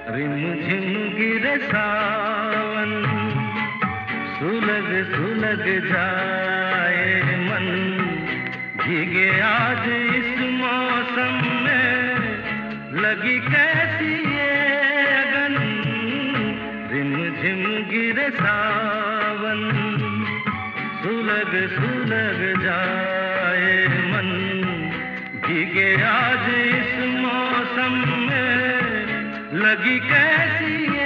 रिमझिम गिरे सावन, सुलग सुलग जाए मन, भीगे आज इस मौसम में, लगी कैसी ये अगन। रिमझिम गिरे सावन, सुलग सुलग जाए मन, भीगे आज इस मौसम में, लगी कैसी